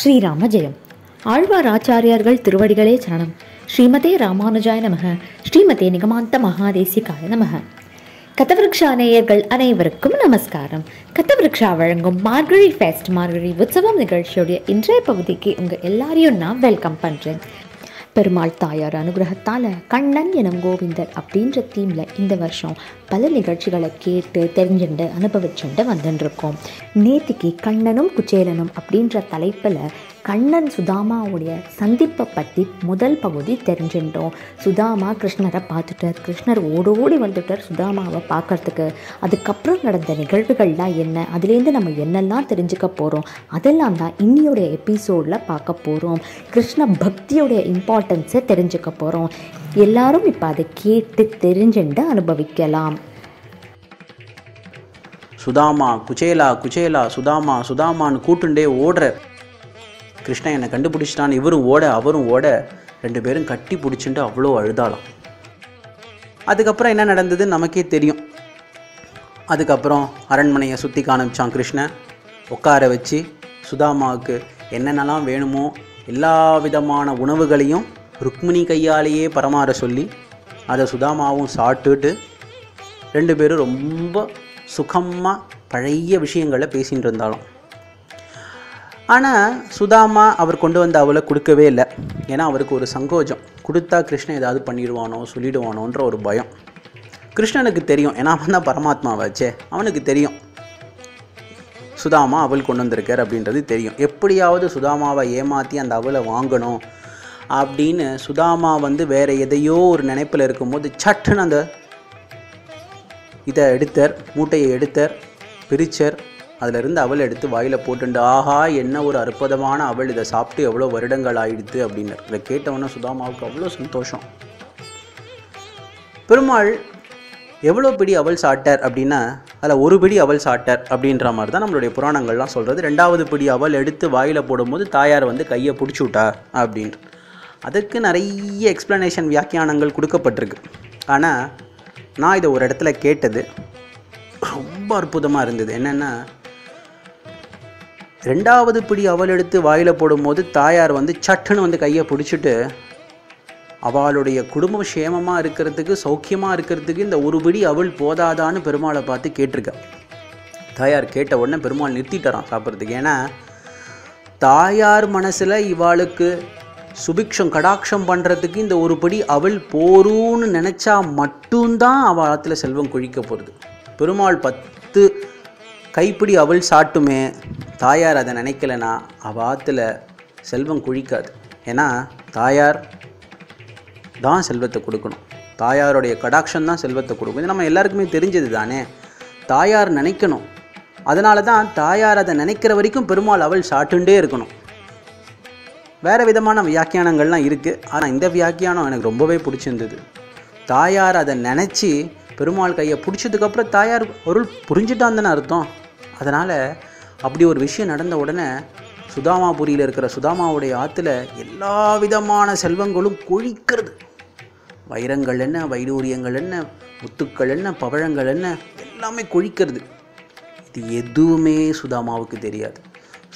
ஸ்ரீராம ஜெயம். ஆழ்வார் ஆச்சாரியார்கள் திருவடிகளே சரணம். ஸ்ரீமதே ராமானுஜாய நமக. ஸ்ரீமதே நிகமாந்த மகாதேசிகாய நமக. கதவிருக்ஷா நேயர்கள் அனைவருக்கும் நமஸ்காரம். கதவிருக்ஷா வழங்கும் மார்கழி ஃபெஸ்ட் மார்கழி உற்சவம் நிகழ்ச்சியுடைய இன்றைய பகுதிக்கு உங்கள் எல்லாரையும் நான் வெல்கம் பண்ணுறேன். பெருமாள் தாயார் அனுகிரகத்தால் கண்ணன் எனும் கோவிந்தர் அப்படின்ற தீமில் இந்த வருஷம் பல நிகழ்ச்சிகளை கேட்டு தெரிஞ்சுண்டு அனுபவிச்சுண்டு வந்துட்டுருக்கோம். நேற்றுக்கு கண்ணனும் குச்சேலனும் அப்படின்ற தலைப்பில் கண்ணன் சுதாமாவுடைய சந்திப்பை பற்றி முதல் பகுதி தெரிஞ்சுட்டோம். சுதாமா கிருஷ்ணரை பார்த்துட்டார், கிருஷ்ணர் ஓடோடி வந்துட்டார் சுதாமாவை பார்க்கறதுக்கு. அதுக்கப்புறம் நடந்த நிகழ்வுகள்லாம் என்ன, அதுலேருந்து நம்ம என்னெல்லாம் தெரிஞ்சுக்க போகிறோம், அதெல்லாம் தான் இன்னியோடைய எபிசோடில் பார்க்க போகிறோம். கிருஷ்ண பக்தியோடைய இம்பார்ட்டன்ஸை தெரிஞ்சுக்க போகிறோம். எல்லாரும் இப்போ அதை கேட்டு தெரிஞ்சுட்டு அனுபவிக்கலாம். சுதாமா குச்சேலா குச்சேலா சுதாமா சுதாமான்னு கூட்டுண்டே ஓடுற கிருஷ்ணன் என்னை கண்டுபிடிச்சிட்டான்னு இவரும் ஓட அவரும் ஓட 2 பேரும் கட்டி பிடிச்சிட்டு அவ்வளோ அழுதாளாம். அதுக்கப்புறம் என்ன நடந்ததுன்னு நமக்கே தெரியும். அதுக்கப்புறம் அரண்மனையை சுற்றி காமிச்சான் கிருஷ்ணன். உட்கார வச்சு சுதாமாவுக்கு என்னென்னலாம் வேணுமோ எல்லா விதமான உணவுகளையும் ருக்மிணி கையாலேயே பரமாற சொல்லி அதை சுதாமாவும் சாப்பிட்டுட்டு 2 பேரும் ரொம்ப சுகமாக பழைய விஷயங்களை பேசிகிட்டு இருந்தாலும். ஆனால் சுதாமா அவர் கொண்டு வந்த அவளை கொடுக்கவே இல்லை. ஏன்னா அவருக்கு ஒரு சங்கோஜம், கொடுத்தா கிருஷ்ணன் ஏதாவது பண்ணிடுவானோ சொல்லிடுவானோன்ற ஒரு பயம். கிருஷ்ணனுக்கு தெரியும், ஏன்னா அவன் தான் பரமாத்மாவாச்சே, அவனுக்கு தெரியும் சுதாமா அவள் கொண்டு வந்திருக்கார் அப்படின்றது தெரியும். எப்படியாவது சுதாமாவை ஏமாற்றி அந்த அவளை வாங்கணும் அப்படின்னு சுதாமா வேறு எதையோ ஒரு நினைப்பில் இருக்கும்போது சட்டுன்னு அந்த இதை எடுத்தார், மூட்டையை எடுத்தார், பிரிச்சர். அதிலிருந்து அவள் எடுத்து வாயில் போட்டுண்டு, ஆஹா என்ன ஒரு அற்புதமான அவள், இதை சாப்பிட்டு எவ்வளோ வருடங்கள் ஆயிடுத்து அப்படின்னு. இதை கேட்டவொன்னே சுதாமாவுக்கு அவ்வளோ சந்தோஷம். பெருமாள் எவ்வளோ பிடி அவள் சாப்பிட்டார் அப்படின்னா அதில் ஒரு பிடி அவள் சாப்பிட்டார் அப்படின்ற மாதிரி தான் நம்மளுடைய புராணங்கள்லாம் சொல்கிறது. 2வது பிடி அவள் எடுத்து வாயில் போடும்போது தாயார் கையை பிடிச்சி விட்டா அப்படின்ட்டு. அதுக்கு நிறைய எக்ஸ்ப்ளனேஷன் வியாக்கியானங்கள் கொடுக்கப்பட்டிருக்கு. ஆனால் நான் இதை ஒரு இடத்துல கேட்டது ரொம்ப அற்புதமாக இருந்தது. என்னென்னா, 2வது பிடி அவள் எடுத்து வாயில் போடும்போது தாயார் சட்டுன்னு கையை பிடிச்சிட்டு அவளுடைய குடும்பம் சேமமாக இருக்கிறதுக்கு சௌக்கியமாக இருக்கிறதுக்கு இந்த ஒரு பிடி அவள் போதாதான்னு பெருமாளை பார்த்து கேட்டிருக்கா. தாயார் கேட்ட உடனே பெருமாள் நிறுத்திட்டாரான் சாப்பிட்றதுக்கு. ஏன்னா தாயார் மனசில் இவாளுக்கு சுபிக்ஷம் கடாட்சம் பண்ணுறதுக்கு இந்த ஒரு படி அவள் போருன்னு நினச்சா மட்டும்தான் அவள் ஆற்றுல செல்வம் கொழிக்க போகிறது. பெருமாள் 10 கைப்பிடி அவள் சாட்டுமே, தாயார் அதை நினைக்கலைன்னா அவள் ஆற்றுல செல்வம் கொழிக்காது. ஏன்னா தாயார் தான் செல்வத்தை கொடுக்கணும், தாயாருடைய கடாட்சம் தான் செல்வத்தை கொடுக்கும். இது நம்ம எல்லாருக்குமே தெரிஞ்சது தானே. தாயார் நினைக்கணும். அதனால தான் தாயார் அதை நினைக்கிற வரைக்கும் பெருமாள் அவள் சாட்டுண்டே இருக்கணும். வேறு விதமான வியாக்கியானங்கள்லாம் இருக்குது. ஆனால் இந்த வியாக்கியானம் எனக்கு ரொம்பவே பிடிச்சிருந்தது. தாயார் அதை நினச்சி பெருமாள் கையை பிடிச்சதுக்கப்புறம் தாயார் பொருள் புரிஞ்சுட்டான் தானே அர்த்தம். அதனால் அப்படி ஒரு விஷயம் நடந்த உடனே சுதாமாபுரியில் இருக்கிற சுதாமாவுடைய ஆற்றுல எல்லா விதமான செல்வங்களும் கொழிக்கிறது. வைரங்கள் என்ன, வைடூரியங்கள் என்ன, முத்துக்கள் என்ன, பவழங்கள் என்ன, எல்லாமே கொழிக்கிறது. இது எதுவுமே சுதாமாவுக்கு தெரியாது.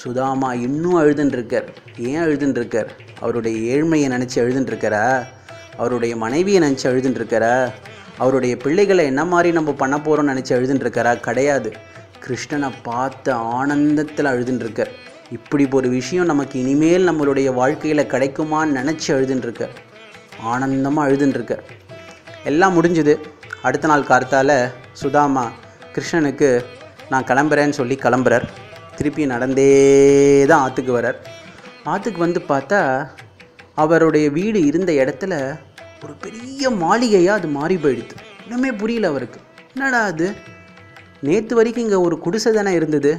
சுதாமா இன்னும் அழுதுன்ட்ருக்கார். ஏன் அழுதுன்ட்ருக்கார்? அவருடைய ஏழ்மையை நினச்சி அழுதுன்ட்ருக்காரா? அவருடைய மனைவியை நினச்சி அழுதுன்ட்ருக்காரா? அவருடைய பிள்ளைகளை என்ன மாதிரி நம்ம பண்ண போகிறோம்னு நினச்சி அழுதுன்ட்ருக்காரா? கிடையாது. கிருஷ்ணனை பார்த்த ஆனந்தத்தில் அழுதுன்ட்ருக்கார். இப்படி ஒரு விஷயம் நமக்கு இனிமேல் நம்மளுடைய வாழ்க்கையில் கிடைக்குமான்னு நினச்சி அழுதுன்ட்ருக்கார். ஆனந்தமாக அழுதுன்ட்ருக்கார். எல்லாம் முடிஞ்சுது. அடுத்த நாள் கார்த்தால சுதாமா கிருஷ்ணனுக்கு நான் கிளம்புறேன்னு சொல்லி கிளம்புறார். திருப்பி நடந்தே தான் ஆற்றுக்கு வரார். ஆற்றுக்கு பார்த்தா அவருடைய வீடு இருந்த இடத்துல ஒரு பெரிய மாளிகையாக அது மாறி போயிடுது. இன்னுமே புரியல அவருக்கு. என்னடா அது, நேற்று வரைக்கும் இங்கே ஒரு குடிசை தானே இருந்தது,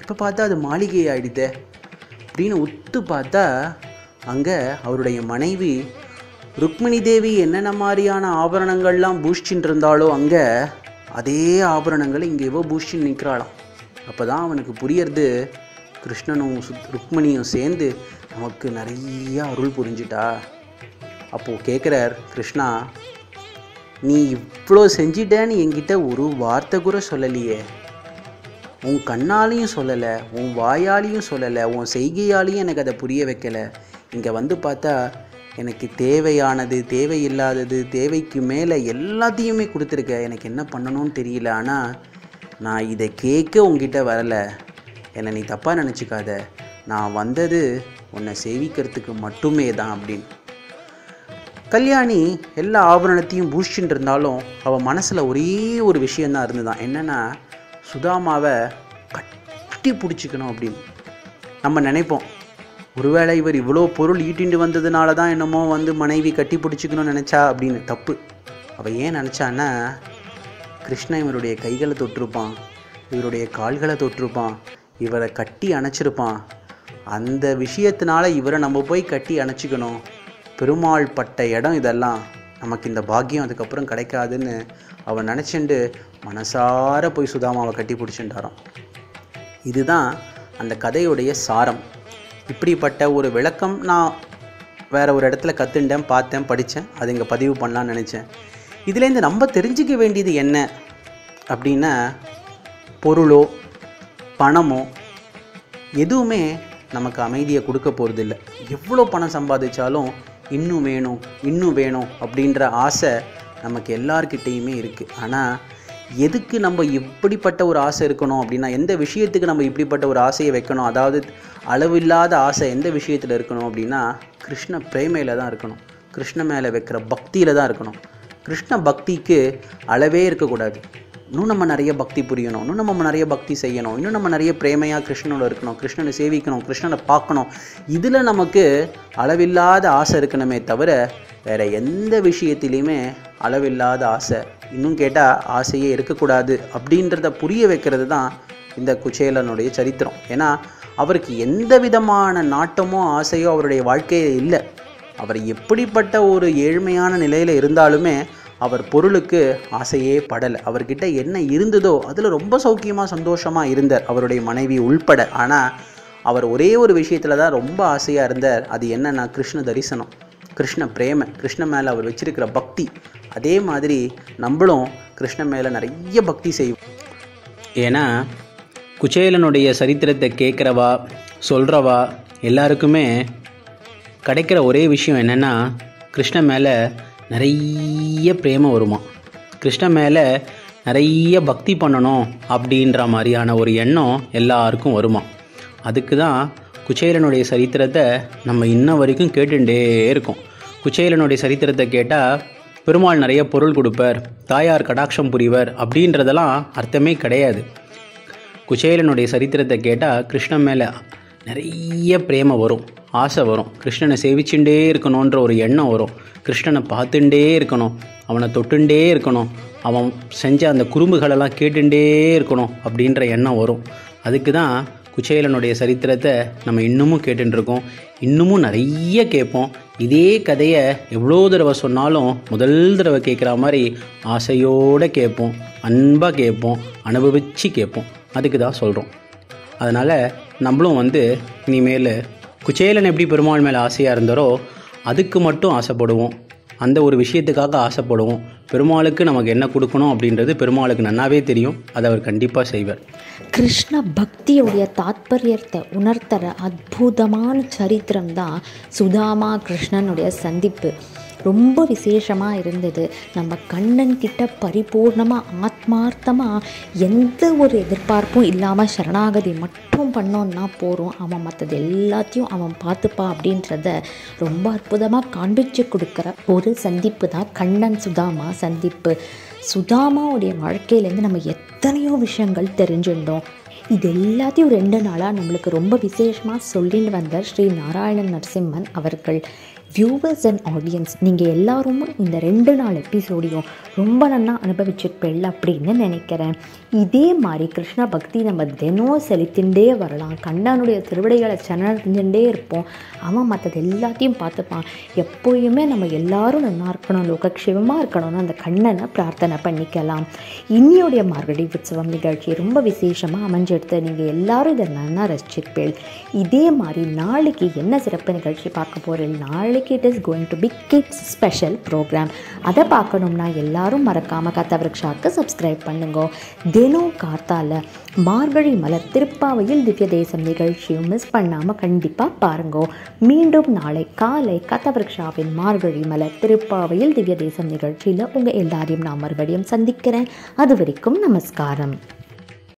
இப்போ பார்த்தா அது மாளிகை ஆகிடுதே அப்படின்னு உத்து பார்த்தா அங்கே அவருடைய மனைவி ருக்மிணி தேவி என்னென்ன மாதிரியான ஆபரணங்கள்லாம் பூஷிச்சுட்டு இருந்தாலோ அங்கே அதே ஆபரணங்களை இங்கே எவ்வளோ பூஷின்னு நிற்கிறாளாம். அப்போ தான் அவனுக்கு புரியறது, கிருஷ்ணனும் ருக்மிணியும் சேர்ந்து நமக்கு நிறைய அருள் புரிஞ்சிட்டா. அப்போது கேட்குறார் கிருஷ்ணா, நீ இவ்வளோ செஞ்சிட்டேன்னு என்கிட்ட ஒரு வார்த்தை கூட சொல்லலையே, உன் கண்ணாலையும் சொல்லலை, உன் வாயாலையும் சொல்லலை, உன் செய்கையாலையும் எனக்கு அதை புரிய வைக்கலை. இங்கே வந்து பார்த்தா எனக்கு தேவையானது, தேவையில்லாதது, தேவைக்கு மேலே எல்லாத்தையுமே கொடுத்துருக்க. எனக்கு என்ன பண்ணணும்னு தெரியல. ஆனால் நான் இதை கேட்க உங்ககிட்ட வரலை. என்னை நீ தப்பாக நினச்சிக்காத. நான் வந்தது உன்னை சேவிக்கிறதுக்கு மட்டுமே தான் அப்படின்னு. கல்யாணி எல்லா ஆபரணத்தையும் பூஷிச்சுட்டு இருந்தாலும் அவள் மனசில் ஒரே ஒரு விஷயந்தான் இருந்துதான். என்னென்னா, சுதாமாவை கட்டி பிடிச்சிக்கணும் அப்படின்னு. நம்ம நினைப்போம், ஒருவேளை இவர் இவ்வளோ பொருள் ஈட்டிண்டு வந்ததுனால தான் என்னமோ வந்து மனைவி கட்டி பிடிச்சிக்கணும்னு நினச்சா அப்படின்னு. தப்பு. அவள் ஏன் நினச்சான்னா, கிருஷ்ணன் இவருடைய கைகளை தொட்டிருப்பான், இவருடைய கால்களை தொட்டிருப்பான், இவரை கட்டி அணைச்சிருப்பான். அந்த விஷயத்தினால இவரை நம்ம போய் கட்டி அணைச்சிக்கணும். பெருமாள் பட்ட இடம் இதெல்லாம், நமக்கு இந்த பாக்கியம் அதுக்கப்புறம் கிடைக்காதுன்னு அவன் நினச்சிண்டு மனசார போய் சுதாமாவை கட்டி பிடிச்சிட்டாரான். இதுதான் அந்த கதையுடைய சாரம். இப்படிப்பட்ட ஒரு விளக்கம் நான் வேறு ஒரு இடத்துல கற்றுண்டேன், பார்த்தேன், படித்தேன். அது இங்கே பதிவு பண்ணலான்னு நினச்சேன். இதுலேருந்து நம்ம தெரிஞ்சிக்க வேண்டியது என்ன அப்படின்னா, பொருளோ பணமோ எதுவுமே நமக்கு அமைதியை கொடுக்க போகிறதில்ல. எவ்வளோ பணம் சம்பாதிச்சாலும் இன்னும் வேணும், இன்னும் வேணும் அப்படின்ற ஆசை நமக்கு எல்லார்கிட்டேயுமே இருக்குது. ஆனால் எதுக்கு நம்ம இப்படிப்பட்ட ஒரு ஆசை இருக்கணும் அப்படின்னா, எந்த விஷயத்துக்கு நம்ம இப்படிப்பட்ட ஒரு ஆசையை வைக்கணும், அதாவது அளவில்லாத ஆசை எந்த விஷயத்தில் இருக்கணும் அப்படின்னா, கிருஷ்ண பிரேமையில் தான் இருக்கணும். கிருஷ்ண மேலே வைக்கிற பக்தியில் தான் இருக்கணும். கிருஷ்ண பக்திக்கு அளவே இருக்கக்கூடாது. இன்னும் நம்ம நிறைய பக்தி புரியணும், இன்னும் நம்ம நிறைய பக்தி செய்யணும், இன்னும் நம்ம நிறைய பிரேமையாக கிருஷ்ணனோட இருக்கணும், கிருஷ்ணனை சேவிக்கணும், கிருஷ்ணனை பார்க்கணும். இதில் நமக்கு அளவில்லாத ஆசை இருக்கணுமே தவிர வேறு எந்த விஷயத்துலையுமே அளவில்லாத ஆசை, இன்னும் கேட்டால் ஆசையே இருக்கக்கூடாது அப்படின்றத புரிய வைக்கிறது தான் இந்த குச்சேலனுடைய சரித்திரம். ஏன்னா அவருக்கு எந்த விதமான நாட்டமோ ஆசையோ அவருடைய வாழ்க்கையில் இல்லை. அவர் எப்படிப்பட்ட ஒரு ஏழ்மையான நிலையில் இருந்தாலுமே அவர் பொருளுக்கு ஆசையே படலை. அவர்கிட்ட என்ன இருந்ததோ அதில் ரொம்ப சௌக்கியமாக சந்தோஷமாக இருந்தார், அவருடைய மனைவி உள்பட. ஆனால் அவர் ஒரே ஒரு விஷயத்தில் தான் ரொம்ப ஆசையாக இருந்தார். அது என்னன்னா, கிருஷ்ண தரிசனம், கிருஷ்ண பிரேமை, கிருஷ்ண மேலே அவர் வச்சிருக்கிற பக்தி. அதே மாதிரி நம்மளும் கிருஷ்ண மேலே நிறைய பக்தி செய்வோம். ஏன்னா குச்சேலனுடைய சரித்திரத்தை கேட்குறவா சொல்கிறவா எல்லாருக்குமே கிடைக்கிற ஒரே விஷயம் என்னென்னா, கிருஷ்ண மேலே நிறைய பிரேமை வருமா, கிருஷ்ண மேலே நிறைய பக்தி பண்ணணும் அப்படின்ற மாதிரியான ஒரு எண்ணம் எல்லாருக்கும் வருமா. அதுக்கு தான் குச்சேலனுடைய சரித்திரத்தை நம்ம இன்ன வரைக்கும் கேட்டுட்டே இருக்கோம். குச்சேலனுடைய சரித்திரத்தை கேட்டால் பெருமாள் நிறைய பொருள் கொடுப்பார், தாயார் கடாட்சம் புரிவர் அப்படின்றதெல்லாம் அர்த்தமே கிடையாது. குச்சேலனுடைய சரித்திரத்தை கேட்டால் கிருஷ்ணன் மேலே நிறைய பிரேமை வரும், ஆசை வரும், கிருஷ்ணனை சேவிச்சுட்டே இருக்கணுன்ற ஒரு எண்ணம் வரும், கிருஷ்ணனை பார்த்துட்டே இருக்கணும், அவனை தொட்டுண்டே இருக்கணும், அவன் செஞ்ச அந்த குறும்புகளெல்லாம் கேட்டுட்டே இருக்கணும் அப்படின்ற எண்ணம் வரும். அதுக்கு தான் குச்சேலனுடைய சரித்திரத்தை நம்ம இன்னமும் கேட்டுருக்கோம், இன்னமும் நிறைய கேட்போம். இதே கதையை எவ்வளோ தடவை சொன்னாலும் முதல் தடவை கேட்குற மாதிரி ஆசையோடு கேட்போம், அன்பாக கேட்போம், அனுபவித்து கேட்போம். அதுக்கு தான் சொல்கிறோம். அதனால் நம்மளும் இனிமேல் குச்சேலன் எப்படி பெருமாள் மேலே ஆசையாக இருந்தாரோ அதுக்கு மட்டும் ஆசைப்படுவோம், அந்த ஒரு விஷயத்துக்காக ஆசைப்படுவோம். பெருமாளுக்கு நமக்கு என்ன கொடுக்கணும் அப்படின்றது பெருமாளுக்கு நன்னாவே தெரியும், அதை அவர் கண்டிப்பாக செய்வார். கிருஷ்ண பக்தியுடைய தாத்பரியத்தை உணர்த்துற அற்புதமான சரித்திரம் தான் சுதாமா கிருஷ்ணனுடைய சந்திப்பு. ரொம்ப விசேஷமாக இருந்தது. நம்ம கண்ணன் கிட்ட பரிபூர்ணமாக ஆத்மார்த்தமாக எந்த ஒரு எதிர்பார்ப்பும் இல்லாமல் சரணாகதி மட்டும் பண்ணோன்னா போகிறோம், அவன் மற்றது எல்லாத்தையும் அவன் பார்த்துப்பா அப்படின்றத ரொம்ப அற்புதமாக காண்பிச்சு கொடுக்குற ஒரு சந்திப்பு தான் கண்ணன் சுதாமா சந்திப்பு. சுதாமாவுடைய வாழ்க்கையிலேருந்து நம்ம எத்தனையோ விஷயங்கள் தெரிஞ்சுட்டோம். இது எல்லாத்தையும் 2 நாளாக நம்மளுக்கு ரொம்ப விசேஷமாக சொல்லிட்டு வந்தார் ஸ்ரீ நாராயண நரசிம்மன் அவர்கள். வியூவர்ஸ் அண்ட் ஆடியன்ஸ், நீங்கள் எல்லாரும் இந்த 2 நாள் எபிசோடையும் ரொம்ப நல்லா அனுபவிச்சிருப்பேள் அப்படின்னு நினைக்கிறேன். இதே மாதிரி கிருஷ்ண பக்தி நம்ம தினம் செலுத்திண்டே வரலாம். கண்ணனுடைய திருவடிகளை சரணடைஞ்சுட்டே இருப்போம், அவன் மற்றது எல்லாத்தையும் பார்த்துப்பான். எப்போயுமே நம்ம எல்லாரும் நல்லா இருக்கணும், லோகக்ஷேமமாக இருக்கணும்னு அந்த கண்ணனை பிரார்த்தனை பண்ணிக்கலாம். இன்னியோடைய மார்கழி உற்சவம் நிகழ்ச்சி ரொம்ப விசேஷமாக அமைஞ்செடுத்து நீங்கள் எல்லாரும் இதை நல்லா ரசிச்சிருப்பேள். இதே மாதிரி நாளைக்கு என்ன சிறப்பு நிகழ்ச்சி பார்க்க போகிறேன், நாளைக்கு it is going to be kids special program. அதை பார்க்கணும்னா எல்லாரும் மறக்காமல் கதவிருக்ஷாக்கு சப்ஸ்கிரைப் பண்ணுங்க. தினம் காத்தால மார்கழி மலர் திருப்பாவையில் திவ்ய தேசம் நிகழ்ச்சியும் மிஸ் பண்ணாமல் கண்டிப்பாக பாருங்கோ. மீண்டும் நாளை காலை கதவிருக்ஷாவின் மார்கழி மலர் திருப்பாவையில் திவ்ய தேசம் நிகழ்ச்சியில் உங்கள் எல்லாரையும் நான் மறுபடியும் சந்திக்கிறேன். அது வரைக்கும் நமஸ்காரம்.